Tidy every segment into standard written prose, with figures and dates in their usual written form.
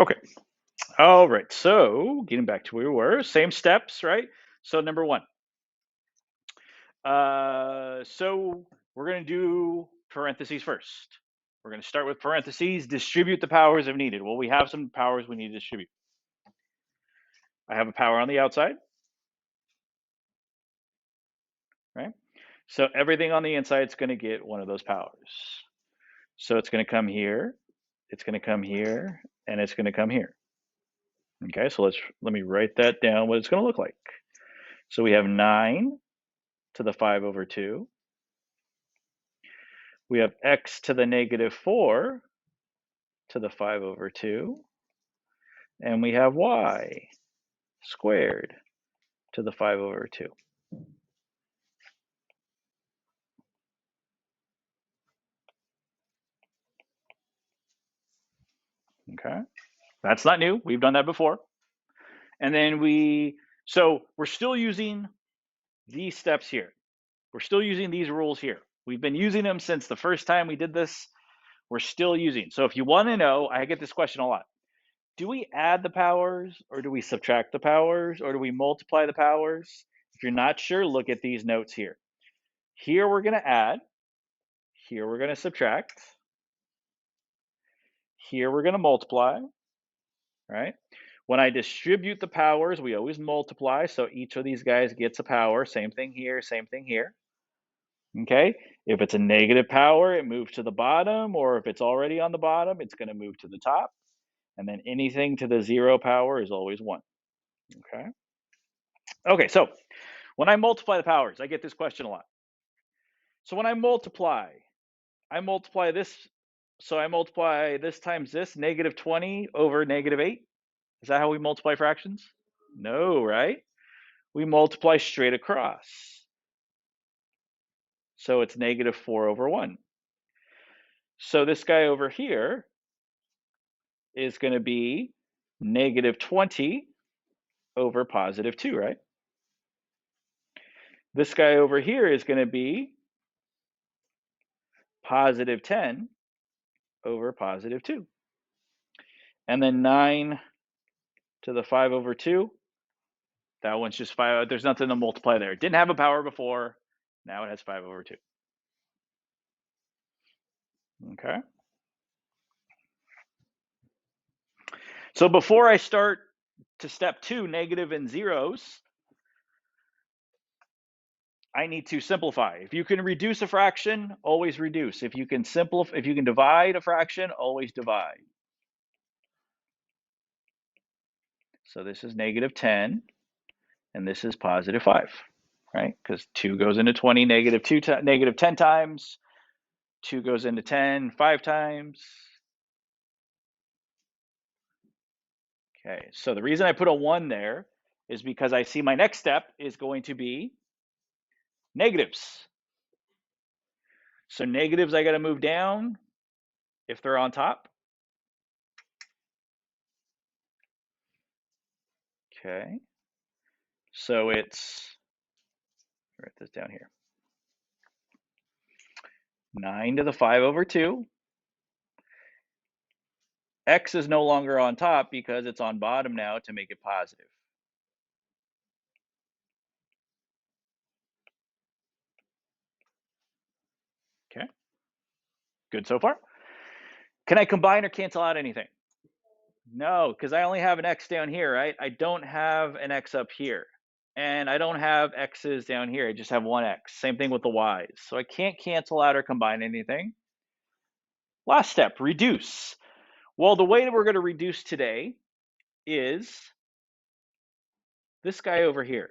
Okay. All right. So getting back to where we were, same steps, right? So number one. So we're going to do parentheses first. We're going to start with parentheses, distribute the powers if needed. Well, we have some powers we need to distribute. I have a power on the outside, right? So everything on the inside is going to get one of those powers. So it's going to come here, it's going to come here, and it's going to come here. Okay, so let me write that down, what it's going to look like. So we have 9 to the 5 over 2. We have x to the negative 4 to the 5 over 2. And we have y squared to the 5 over 2. Okay, that's not new. We've done that before. And then so we're still using these steps here. We're still using these rules here. We've been using them since the first time we did this. We're still using. So if you want to know, I get this question a lot. Do we add the powers, or do we subtract the powers, or do we multiply the powers? If you're not sure, look at these notes here. Here we're going to add. Here we're going to subtract. Here we're going to multiply, right? When I distribute the powers, we always multiply. So each of these guys gets a power. Same thing here, same thing here. Okay, if it's a negative power, it moves to the bottom, or if it's already on the bottom, it's going to move to the top. And then anything to the 0 power is always 1. Okay. Okay, so when I multiply the powers, I get this question a lot. So when I multiply this. So I multiply this times this, negative 20 over negative 8. Is that how we multiply fractions? No, right? We multiply straight across. So it's negative 4 over 1. So this guy over here is going to be negative 20 over positive 2, right? This guy over here is going to be positive 10 over positive 2. And then 9 to the 5 over 2, that one's just 5. There's nothing to multiply there. It didn't have a power before. Now it has 5 over 2. Okay. So before I start to step 2, negative and zeros, I need to simplify. If you can reduce a fraction, always reduce. If you can divide a fraction, always divide. So this is negative 10, and this is positive 5, right? Because 2 goes into 20, negative 10 times. 2 goes into 10, 5 times. Okay, so the reason I put a 1 there is because I see my next step is going to be negatives. So negatives, I got to move down if they're on top. Okay, so it's, write this down here, 9 to the 5 over 2. X is no longer on top because it's on bottom now to make it positive. Okay, good so far. Can I combine or cancel out anything? No, because I only have an X down here, right? I don't have an X up here. And I don't have X's down here. I just have one X. Same thing with the Y's. So I can't cancel out or combine anything. Last step, reduce. Well, the way that we're going to reduce today is this guy over here.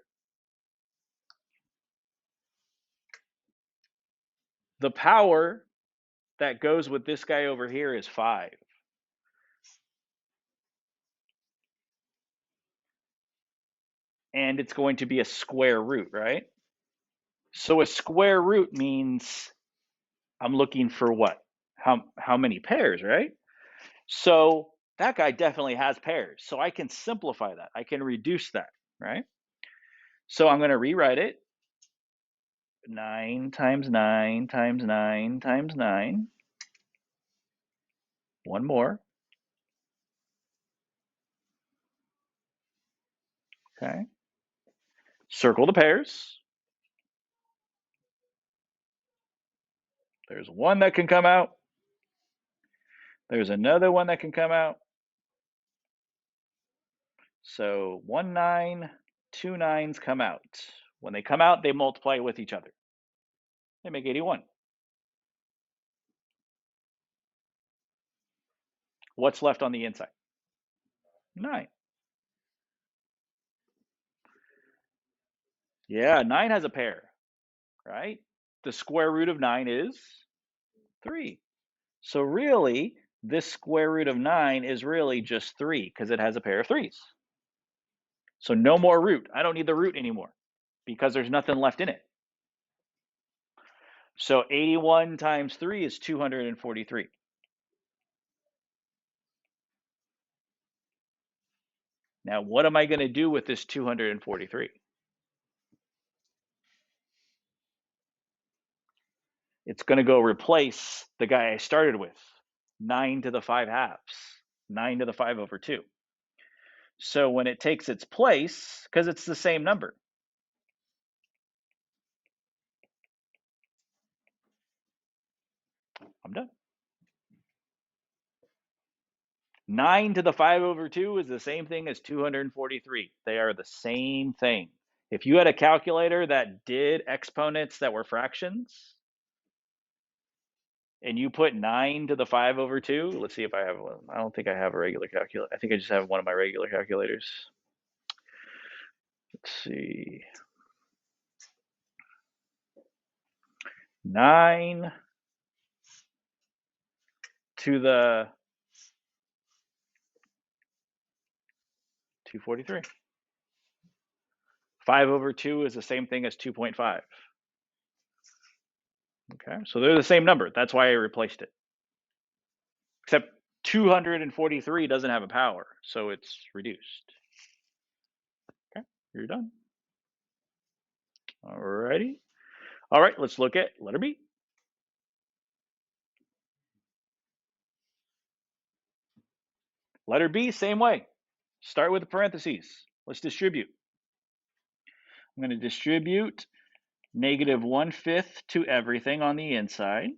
The power that goes with this guy over here is 5. And it's going to be a square root, right? So a square root means I'm looking for what? How many pairs, right? So that guy definitely has pairs. So I can simplify that. I can reduce that, right? So I'm going to rewrite it. 9 times 9 times 9 times 9. One more. Okay. Circle the pairs. There's one that can come out. There's another one that can come out. So 1 9, 2 9s come out. When they come out, they multiply with each other. They make 81. What's left on the inside? 9. Yeah, 9 has a pair, right? The square root of 9 is 3. So really, this square root of 9 is really just 3 because it has a pair of 3's. So no more root. I don't need the root anymore because there's nothing left in it. So 81 times 3 is 243. Now, what am I going to do with this 243? It's going to go replace the guy I started with, 9 to the 5 halves, 9 to the 5 over 2. So when it takes its place, because it's the same number, I'm done. 9 to the 5 over 2 is the same thing as 243. They are the same thing. If you had a calculator that did exponents that were fractions, and you put 9 to the 5 over 2, let's see if I have one. I don't think I have a regular calculator. I think I just have one of my regular calculators. Let's see. 9 to the 243. 5 over 2 is the same thing as 2.5. Okay, so they're the same number. That's why I replaced it. Except 243 doesn't have a power, so it's reduced. Okay, you're done. Alrighty. All right, let's look at letter B. Letter B, same way. Start with the parentheses. Let's distribute. I'm going to distribute -1/5 to everything on the inside.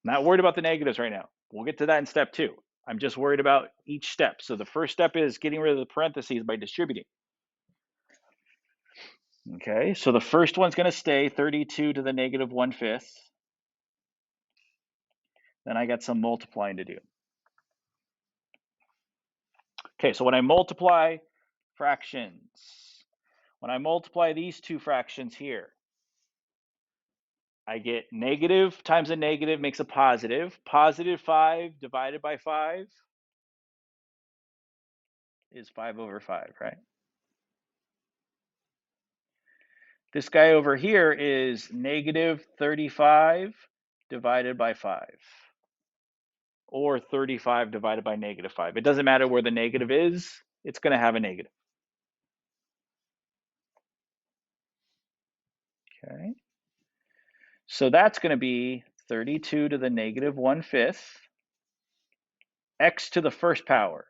Not worried about the negatives right now. We'll get to that in step 2. I'm just worried about each step. So the first step is getting rid of the parentheses by distributing. Okay, so the first one's going to stay 32 to the -1/5. Then I got some multiplying to do. Okay, so when I multiply fractions, when I multiply these two fractions here, I get negative times a negative makes a positive. Positive 5 divided by 5 is 5 over 5, right? This guy over here is -35 divided by 5, or 35 divided by -5. It doesn't matter where the negative is, it's going to have a negative. Okay, so that's going to be 32 to the -1/5, x to the first power,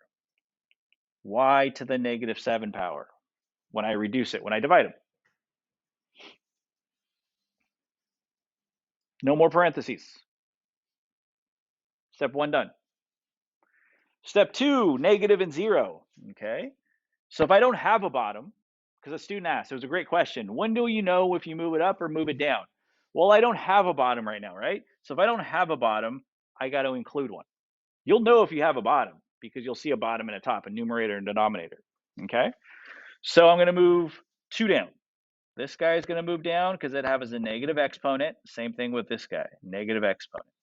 y to the -7 power, when I reduce it, when I divide them. No more parentheses. Step 1 done. Step 2, negative and 0. Okay, so if I don't have a bottom, because a student asked, it was a great question, when do you know if you move it up or move it down? Well, I don't have a bottom right now, right? So if I don't have a bottom, I got to include one. You'll know if you have a bottom because you'll see a bottom and a top, a numerator and denominator. Okay, so I'm going to move 2 down. This guy is going to move down because it has a negative exponent. Same thing with this guy, negative exponent.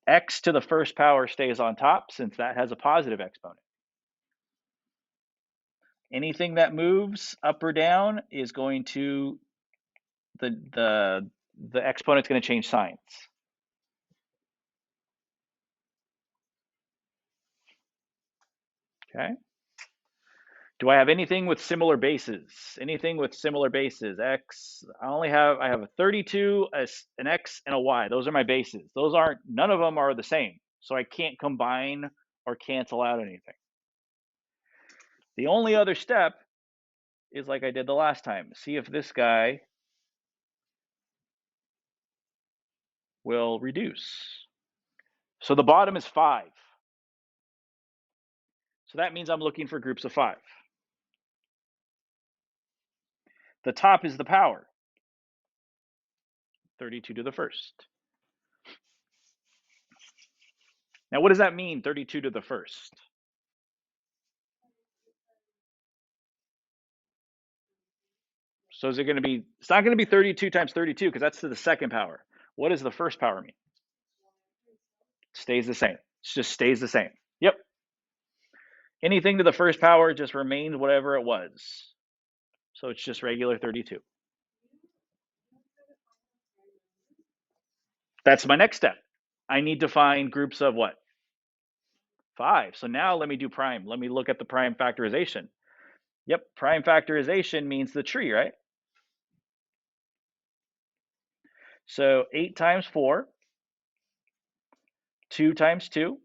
X to the first power stays on top since that has a positive exponent. Anything that moves up or down is going to, the exponent's going to change signs. Okay. Do I have anything with similar bases? Anything with similar bases? X, I have a 32, an X, and a Y. Those are my bases. None of them are the same. So I can't combine or cancel out anything. The only other step is like I did the last time. See if this guy will reduce. So the bottom is 5. So that means I'm looking for groups of 5. The top is the power, 32 to the first. Now, what does that mean, 32 to the first? So is it going to be, it's not going to be 32 times 32 because that's to the second power. What does the first power mean? Stays the same. It just stays the same. Yep. Anything to the first power just remains whatever it was. So it's just regular 32. That's my next step. I need to find groups of what? 5. So now let me do prime. Let me look at the prime factorization. Yep, prime factorization means the tree, right? So 8 times 4, 2 times 2,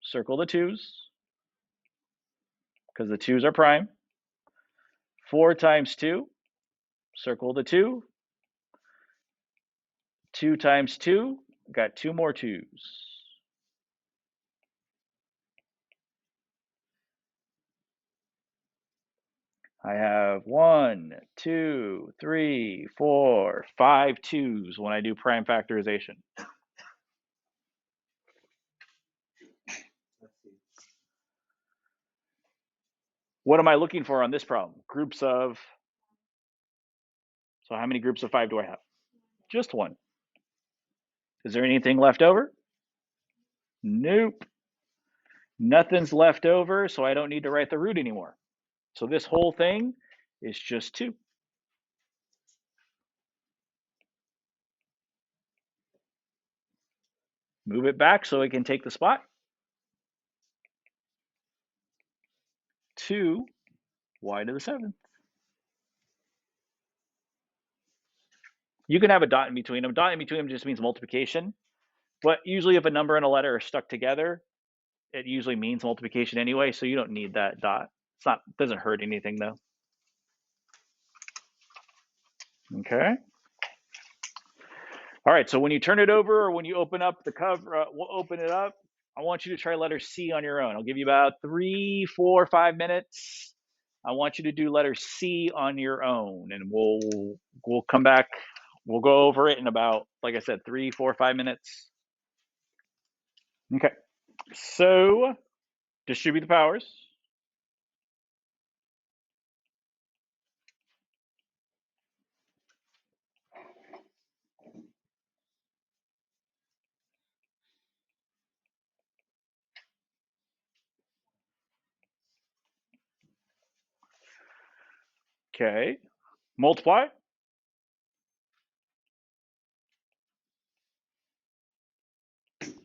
circle the 2's, because the 2's are prime. 4 times 2, circle the 2. 2 times 2, got 2 more 2's. I have 1, 2, 3, 4, 5 2's when I do prime factorization. What am I looking for on this problem? Groups of, so how many groups of 5 do I have? Just 1. Is there anything left over? Nope. Nothing's left over, so I don't need to write the root anymore. So this whole thing is just 2. Move it back so it can take the spot. 2 y to the 7th. You can have a dot in between them. Dot in between them just means multiplication. But usually if a number and a letter are stuck together, it usually means multiplication anyway, so you don't need that dot. It doesn't hurt anything though. Okay. All right, so when you turn it over or when you open up the cover, we'll open it up. I want you to try letter C on your own. I'll give you about 3, 4, 5 minutes. I want you to do letter C on your own, and we'll come back. We'll go over it in about, like I said, 3, 4, 5 minutes. Okay, so distribute the powers. Okay, multiply.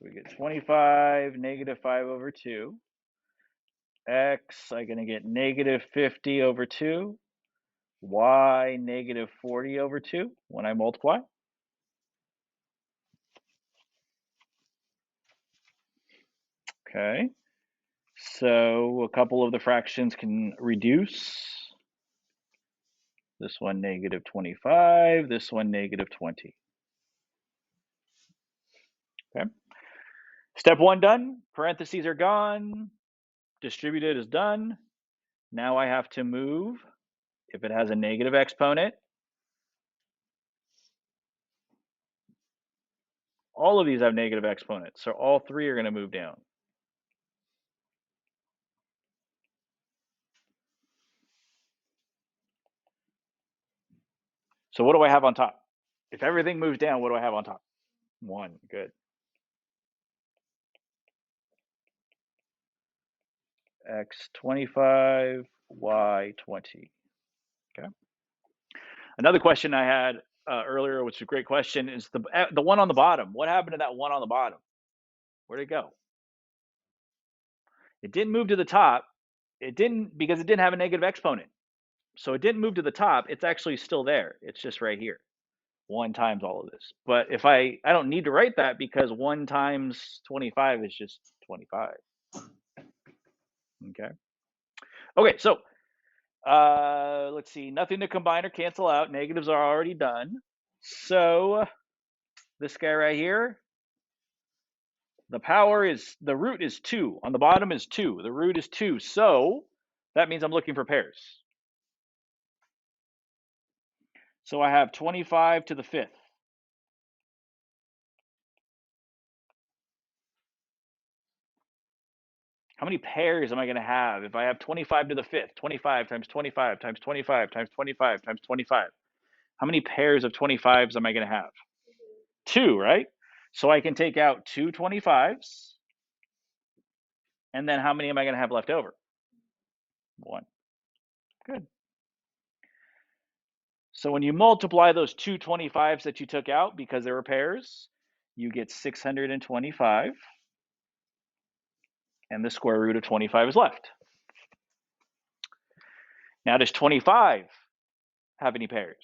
We get 25, negative 5 over 2. X, I'm going to get negative 50 over 2. Y, negative 40 over 2 when I multiply. Okay, so a couple of the fractions can reduce. This one negative 25, this one negative 20. Okay. Step 1 done. Parentheses are gone. Distributed is done. Now I have to move. If it has a negative exponent, all of these have negative exponents, so all 3 are going to move down. So what do I have on top? If everything moves down, what do I have on top? 1. Good. X 25, Y 20. Okay. Another question I had earlier, which is a great question, is the one on the bottom. What happened to that one on the bottom? Where'd it go? It didn't move to the top. It didn't, because it didn't have a negative exponent. So it didn't move to the top. It's actually still there. It's just right here. 1 times all of this. But if I don't need to write that because 1 times 25 is just 25. Okay. Okay, so let's see. Nothing to combine or cancel out. Negatives are already done. So this guy right here, the root is 2. On the bottom is 2. The root is 2. So that means I'm looking for pairs. So I have 25 to the 5th. How many pairs am I going to have if I have 25 to the 5th? 25 times 25 times 25 times 25 times 25. How many pairs of 25s am I going to have? 2, right? So I can take out 2 25s. And then how many am I going to have left over? 1. Good. So when you multiply those 2 25s that you took out because they were pairs, you get 625. And the square root of 25 is left. Now, does 25 have any pairs?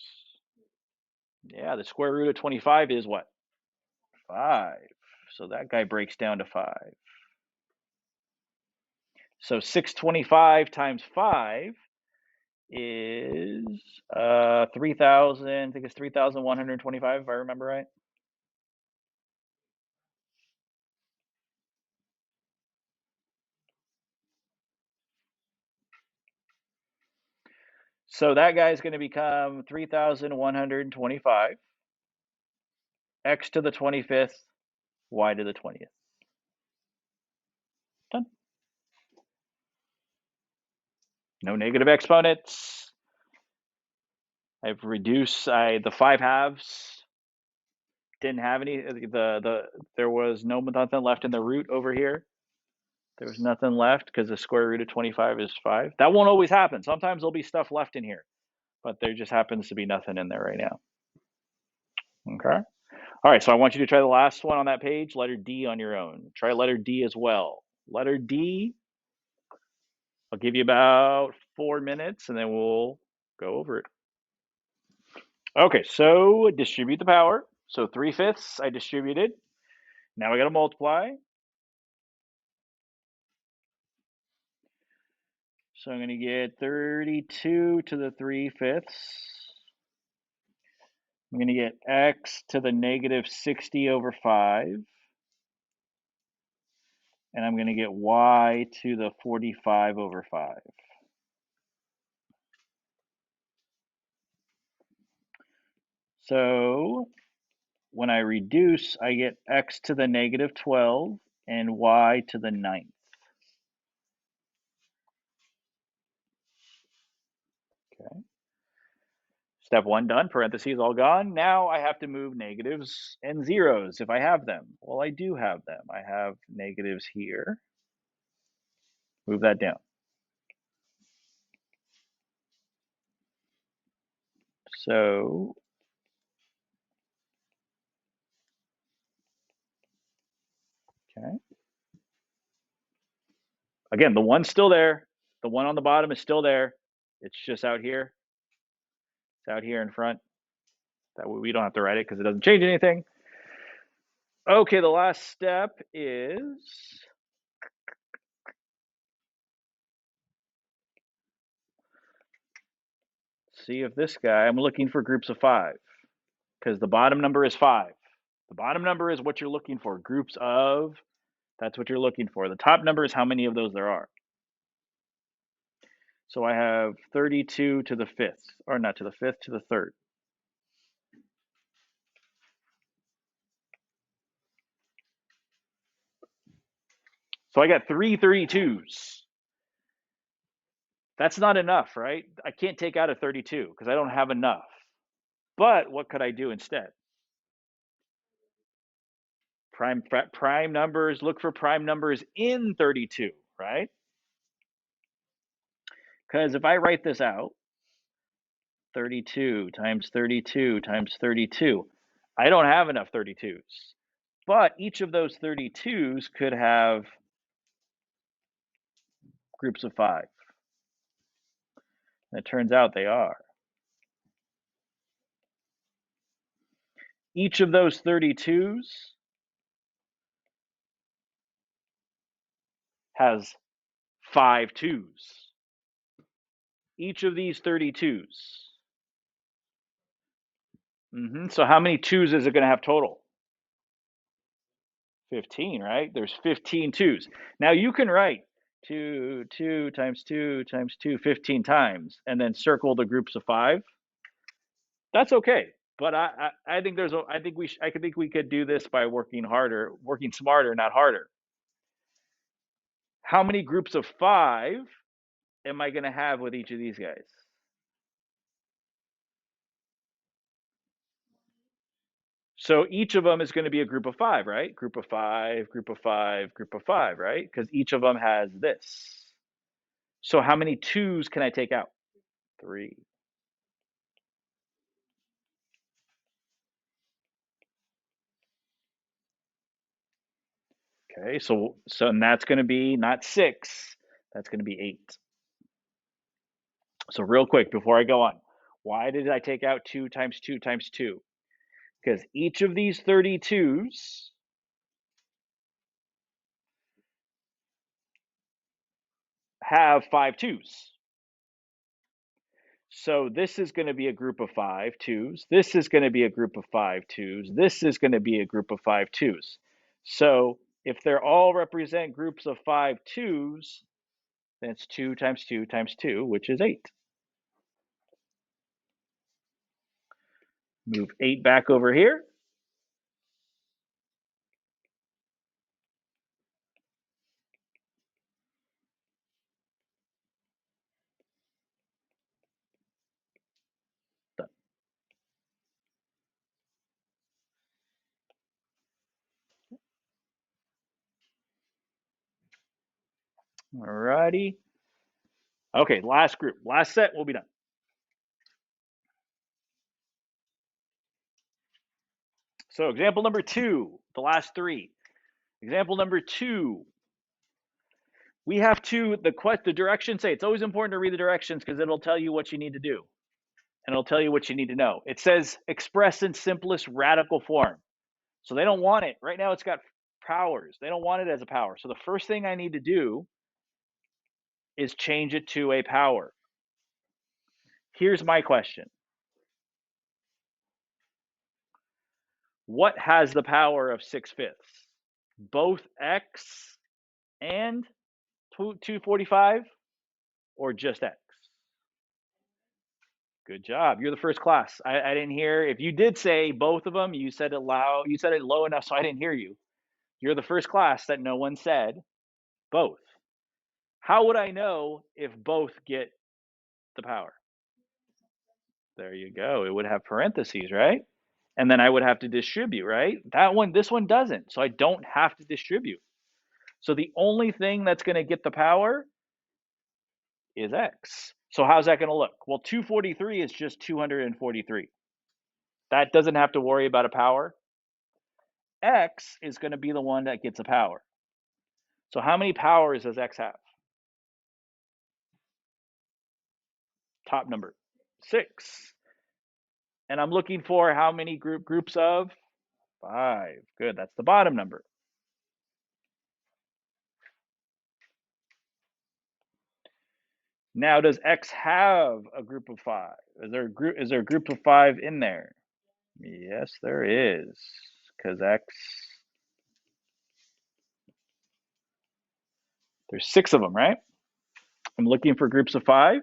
Yeah, the square root of 25 is what? 5. So that guy breaks down to 5. So 625 times 5 is 3,000. I think it's 3,125 if I remember right. So that guy is going to become 3,125. X to the 25th, y to the 20th. Done. No negative exponents. I've reduced the 5 halves. Didn't have any. There was nothing left in the root over here. There was nothing left because the square root of 25 is 5. That won't always happen. Sometimes there'll be stuff left in here, but there just happens to be nothing in there right now. Okay. All right, so I want you to try the last one on that page, letter D on your own. Try letter D as well. Letter D, I'll give you about 4 minutes and then we'll go over it. Okay, so distribute the power. So 3/5 I distributed. Now I got to multiply. So I'm going to get 32 to the 3/5. I'm going to get x to the negative 60 over 5. And I'm going to get y to the 45 over 5. So when I reduce, I get x to the negative 12 and y to the 9th. Okay. Step 1 done, parentheses all gone. Now I have to move negatives and zeros if I have them. Well, I do have them. I have negatives here. Move that down. So okay. Again, the one's still there. The one on the bottom is still there. It's just out here. It's out here in front. That way we don't have to write it because it doesn't change anything. Okay, the last step is see if this guy, I'm looking for groups of 5 because the bottom number is 5. The bottom number is what you're looking for. Groups of, that's what you're looking for. The top number is how many of those there are. So I have 32 to the 5th, or not to the 5th, to the 3rd. So I got 3 32s. That's not enough, right? I can't take out a 32 because I don't have enough. But what could I do instead? Prime numbers, look for prime numbers in 32, right? Because if I write this out, 32 times 32 times 32, I don't have enough 32s. But each of those 32s could have groups of 5. It turns out they are. Each of those 32s has 5 2s. Each of these 32s. So how many 2s is it going to have total? 15, right? There's 15 2s. Now you can write 2, 2 times 2 times 2, 15 times, and then circle the groups of 5. That's okay. But I think I think we could do this by working smarter, not harder. How many groups of 5 am I going to have with each of these guys? So each of them is going to be a group of 5, right? Group of 5, group of 5, group of 5, right? Because each of them has this. So how many 2s can I take out? 3. Okay, so and that's going to be not 6, that's going to be 8. So real quick before I go on, why did I take out 2 times 2 times 2? Because each of these 32s have 5 2s. So this is going to be a group of 5 2s. This is going to be a group of 5 2s. This is going to be a group of 5 2s. So if they're all represent groups of 5 2s, then it's 2 times 2 times 2, which is 8. Move 8 back over here. Done. Alrighty. Okay, last group. Last set, we'll be done. So example number 2, the last 3. Example number 2. We have the directions say it's always important to read the directions because it'll tell you what you need to do. And it'll tell you what you need to know. It says express in simplest radical form. So they don't want it. Right now it's got powers. They don't want it as a power. So the first thing I need to do is change it to a power. Here's my question. What has the power of 6/5? Both x and 245 or just x? Good job. You're the first class. I didn't hear. If you did say both of them, you said it loud. You said it low enough so I didn't hear you. You're the first class that no one said both. How would I know if both get the power? There you go. It would have parentheses, right? And then I would have to distribute, right? This one doesn't. So I don't have to distribute. So the only thing that's going to get the power is x. So how's that going to look? Well, 243 is just 243. That doesn't have to worry about a power. X is going to be the one that gets a power. So how many powers does x have? Top number, 6. And I'm looking for how many groups of 5. Good, that's the bottom number. Now, does x have a group of 5? Is there a group of 5 in there? Yes, there is, because x, there's 6 of them, right? I'm looking for groups of 5.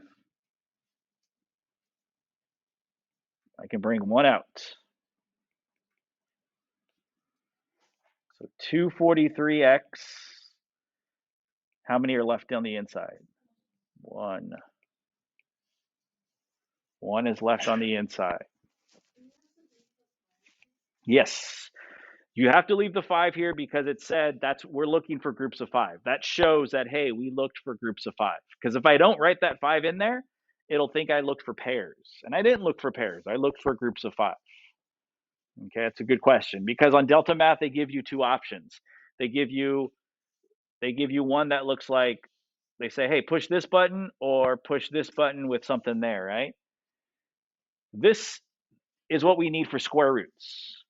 I can bring one out. So 243x, how many are left on the inside? 1. 1 is left on the inside. Yes. You have to leave the 5 here because it said we're looking for groups of 5. That shows that, hey, we looked for groups of 5. Because if I don't write that 5 in there, it'll think I looked for pairs. And I didn't look for pairs. I looked for groups of 5. Okay, that's a good question. Because on Delta Math, they give you 2 options. They give you one that looks like They say, hey, push this button or push this button with something there, right? This is what we need for square roots.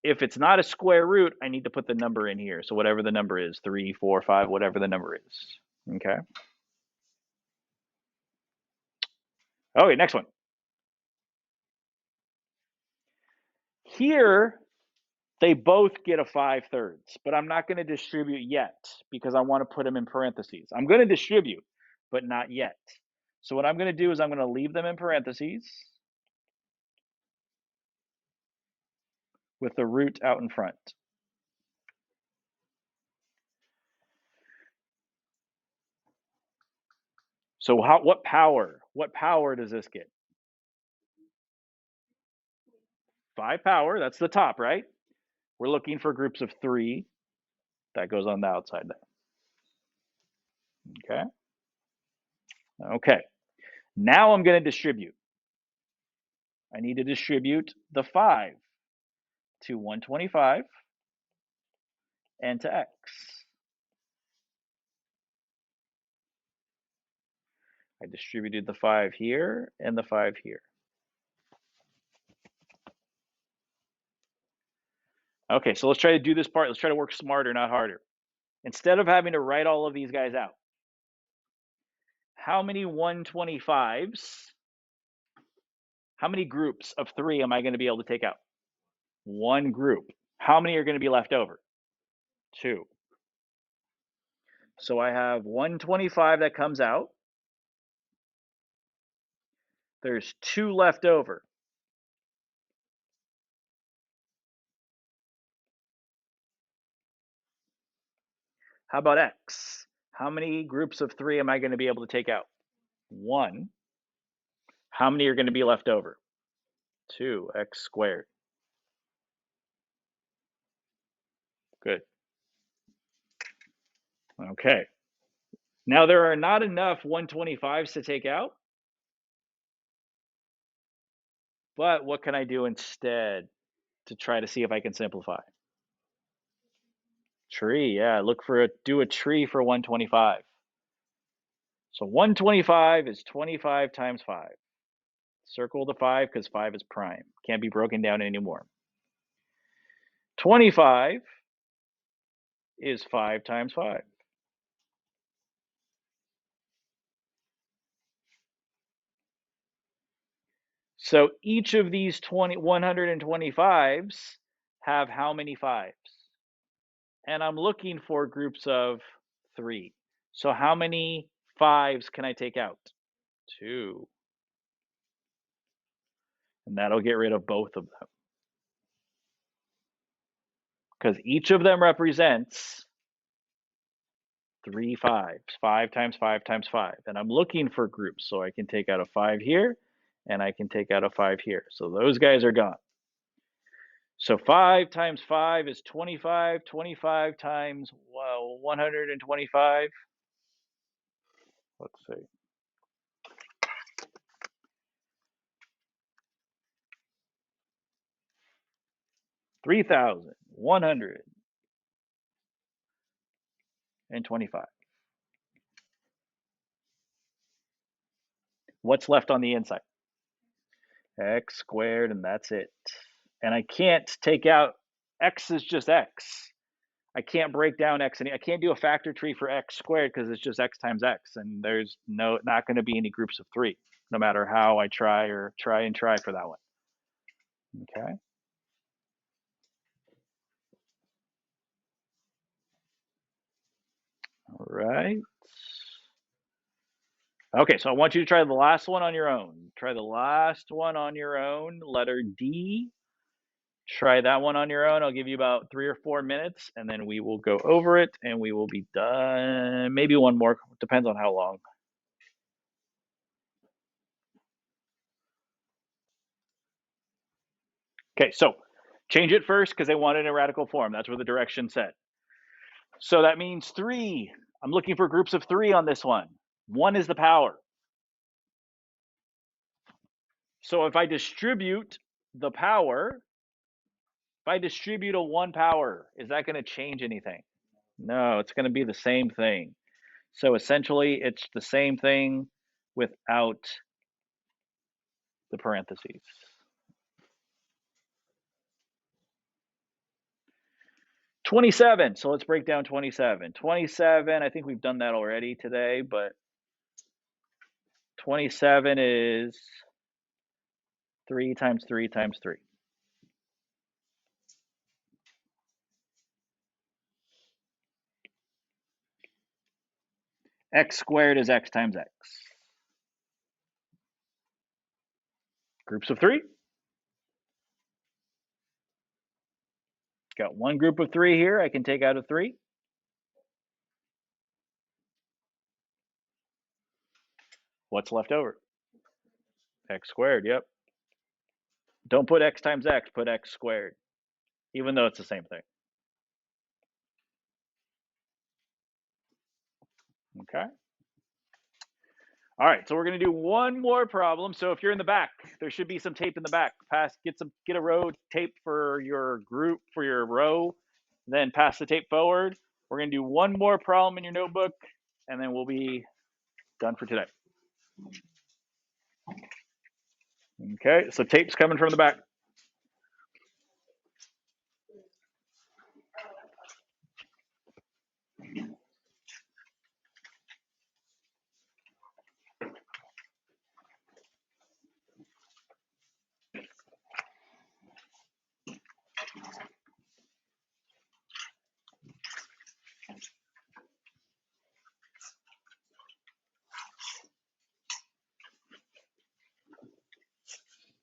If it's not a square root, I need to put the number in here. So whatever the number is, 3, 4, 5, whatever the number is. Okay. Okay, next one. Here, they both get a 5/3, but I'm not going to distribute yet because I want to put them in parentheses. I'm going to distribute, but not yet. So what I'm going to do is I'm going to leave them in parentheses with the root out in front. So what power does this get? 5 power, that's the top, right? We're looking for groups of 3. That goes on the outside there. Okay. Okay. Now I'm going to distribute. I need to distribute the 5 to 125 and to x. I distributed the 5 here and the 5 here. Okay, so let's try to do this part. Let's try to work smarter, not harder. Instead of having to write all of these guys out, how many 125s, how many groups of 3 am I going to be able to take out? 1 group. How many are going to be left over? 2. So I have 125 that comes out. There's 2 left over. How about x? How many groups of 3 am I going to be able to take out? 1. How many are going to be left over? 2, x squared. Good. Okay. Now there are not enough 125s to take out, but what can I do instead to try to see if I can simplify? Tree, yeah, do a tree for 125. So 125 is 25 times 5. Circle the 5 because 5 is prime. Can't be broken down anymore. 25 is 5 times 5. So each of these 125s have how many 5s? And I'm looking for groups of 3. So how many 5s can I take out? 2. And that'll get rid of both of them. Because each of them represents 3 5s. 5 times 5 times 5. And I'm looking for groups, so I can take out a 5 here, and I can take out a 5 here. So those guys are gone. So 5 times 5 is 25. 25 times 125. Let's see. 3,125. What's left on the inside? X squared, and that's it. And I can't take out, x is just x. I can't break down x, I can't do a factor tree for x squared because it's just x times x, and there's not going to be any groups of 3, no matter how I try for that one. Okay. All right. Okay, so I want you to try the last one on your own. Try the last one on your own, letter D. Try that one on your own. I'll give you about 3 or 4 minutes, and then we will go over it, and we will be done. Maybe one more, depends on how long. Okay, so change it first because they want it in radical form. That's where the direction said. So that means 3. I'm looking for groups of 3 on this one. 1 is the power. So if I distribute the power, if I distribute a 1 power, is that going to change anything? No, it's going to be the same thing. So essentially, it's the same thing without the parentheses. $27. So let's break down 27. 27, I think we've done that already today, but 27 is 3 times 3 times 3. X squared is x times x. Groups of 3. Got one group of 3 here. I can take out a 3. What's left over? X squared, yep. Don't put x times x, put x squared, even though it's the same thing. Okay. All right, so we're going to do one more problem. So if you're in the back, there should be some tape in the back. Get a row tape for your group, for your row, then pass the tape forward. We're going to do one more problem in your notebook, and then we'll be done for today. Okay, so tape's coming from the back.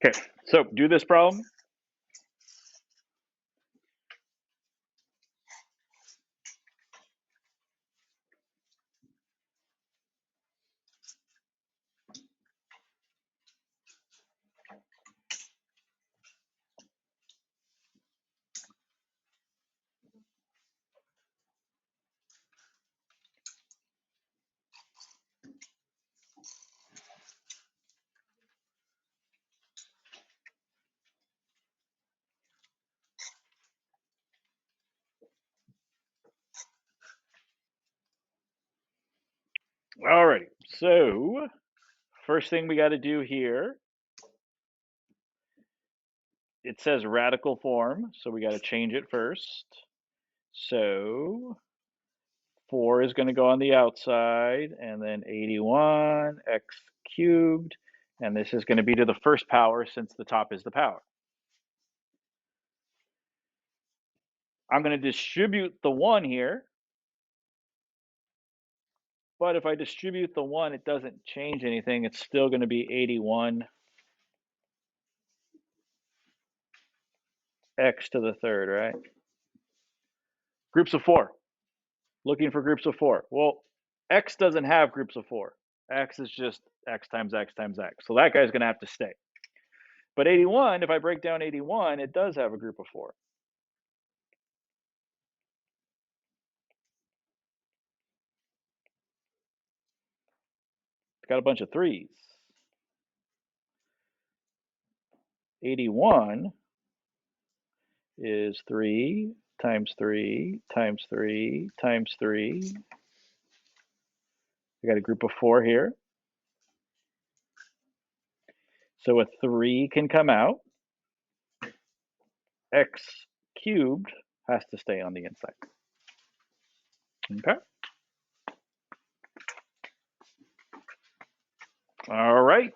Okay, so do this problem. All right, so first thing we got to do here, it says radical form, so we got to change it first. So 4 is going to go on the outside, and then 81 x cubed, and this is going to be to the first power since the top is the power. I'm going to distribute the 1 here, but if I distribute the 1, it doesn't change anything. It's still going to be 81 x to the third, right? Groups of 4. Looking for groups of 4. Well, x doesn't have groups of 4. X is just x times x times x. So that guy's going to have to stay. But 81, if I break down 81, it does have a group of 4. It's got a bunch of 3s. 81 is 3 times 3 times 3 times 3. I got a group of 4 here. So a 3 can come out. X cubed has to stay on the inside. Okay. All right.